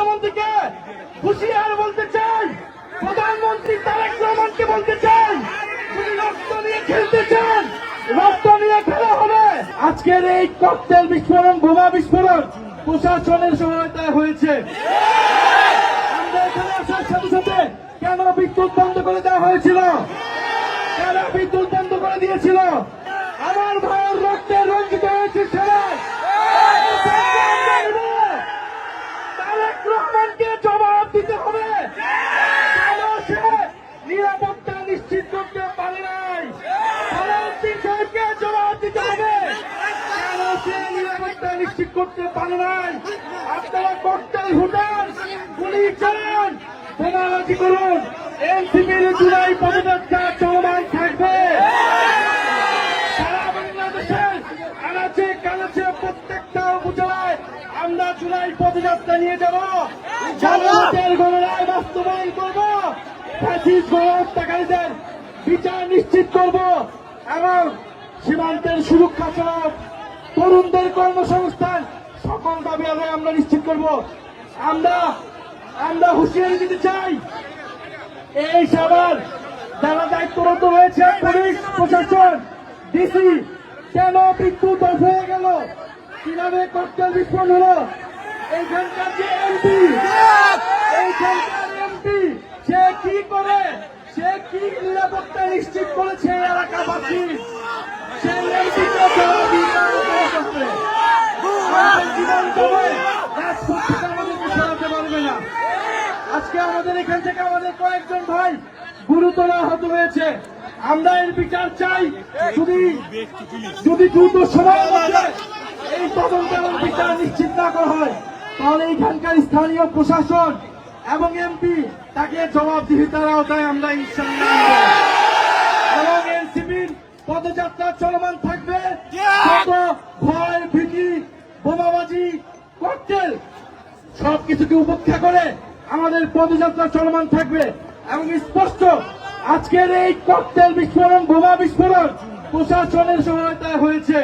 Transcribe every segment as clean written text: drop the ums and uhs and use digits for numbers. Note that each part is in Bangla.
স্বরাষ্ট্রমন্ত্রীকে হুঁশিয়ার বলতে চাই, প্রধানমন্ত্রী তারেক রহমানকে বলতে চাই, যদি রক্ত নিয়ে খেলতে চান রক্ত নিয়ে খেলা হবে। আজকের এই ককটেল বিস্ফোরণ, বোমা বিস্ফোরণ প্রশাসনের সহায়তায় হয়েছে। আমরা এখানে আসার সাথে সাথে কেন বিদ্যুৎ বন্ধ করে দেওয়া হয়েছিল? কেন বিদ্যুৎ বন্ধ করে দিয়েছিল? আমার ভাইয়ের রক্তে রঞ্জিত হয়েছে সবাই। তারেক রহমানকে জবাব দিতে হবে, কেন সে নিরাপত্তা নিশ্চিত করতে পারে নাই। সালাউদ্দিন সাহেবকে জবাব দিতে হবে, কেন সে নিরাপত্তা নিশ্চিত করতে পারে নাই। আপনারা ককটেল ফুটান, গুলি চালান, বোমাবাজি করুন, এনসিপির জুলাই পদযাত্রা চলমান থাকবে। সারা বাংলাদেশের আনাচে কানাচে প্রত্যেকটা উপজেলায় আমরা জুলাই পদযাত্রা নিয়ে যাব, জামাতের গণরায় বাস্তবায়ন করব, ফ্যাসিস্ট গণহত্যাকারীদের বিচার নিশ্চিত করব এবং সীমান্তের সুরক্ষা সহ তরুণদের কর্মসংস্থান সকল দাবি আদায় আমরা নিশ্চিত করব। আমরা হুঁশিয়ারি দিতে চাই, এই সবার যারা দায়িত্বরত রয়েছে, পুলিশ প্রশাসন, ডিসি, কেন বিদ্যুৎ অফ হয়ে গেল, কিভাবে ককটেল বিস্ফোরণ হলো, এইখানকার যে এমপি, সে কি করে, সে কি নিরাপত্তা নিশ্চিত করেছে এলাকাবাসী, সেই এমপিকে জবাব দিতে হবে। জীবন দেবে, রাজপথ থেকে আমাদেরকে সরাতে পারবে না। আজকে আমাদের এখান থেকে আমাদের কয়েকজন ভাই গুরুতর আহত হয়েছে, আমরা এর বিচার চাই। যদি দ্রুত সময়ের মধ্যে এই তদন্ত এবং বিচার নিশ্চিত না করা হয়, তাহলে এইখানকার স্থানীয় প্রশাসন এবং এমপি তাকে জবাবদিহিতার আওতায় আমরা ইনশাআল্লাহ এবং এনসিপির পদযাত্রা চলমান থাকবে। যত ভয়, ভীতি, বোমাবাজি, ককটেল সবকিছুকে উপেক্ষা করে আমাদের পদযাত্রা চলমান থাকবে। এবং স্পষ্ট আজকের এই ককটেল বিস্ফোরণ, বোমা বিস্ফোরণ প্রশাসনের সহায়তায় হয়েছে।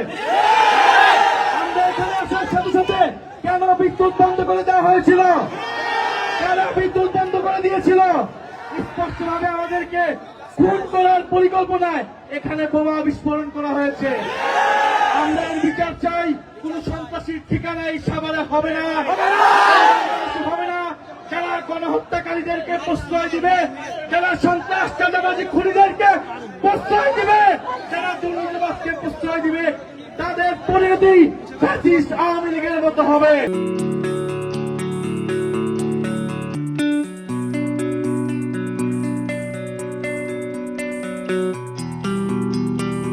আমরা এখানে আসার সাথে সাথে কেন বিদ্যুৎ বন্ধ করে দেওয়া হয়েছিল? কেন বিদ্যুৎ বন্ধ করে দিয়েছিল? স্পষ্টভাবে আমাদেরকে খুন করার পরিকল্পনায় এখানে বোমা বিস্ফোরণ করা হয়েছে। আমরা এর বিচার চাই। কোন সন্ত্রাসীর ঠিকানা এই সাভারে হবে না, হবে না। যারা গণহত্যাকারীদেরকে প্রশ্রয় দিবে, যারা সন্ত্রাস চাঁদাবাজি খুনিদেরকে প্রশ্রয় দিবে, যারা দুর্নীতিবাজকে প্রশ্রয় দিবে, তাদের পরিণতি ফ্যাসিস্ট আওয়ামী লীগের মতো হবে।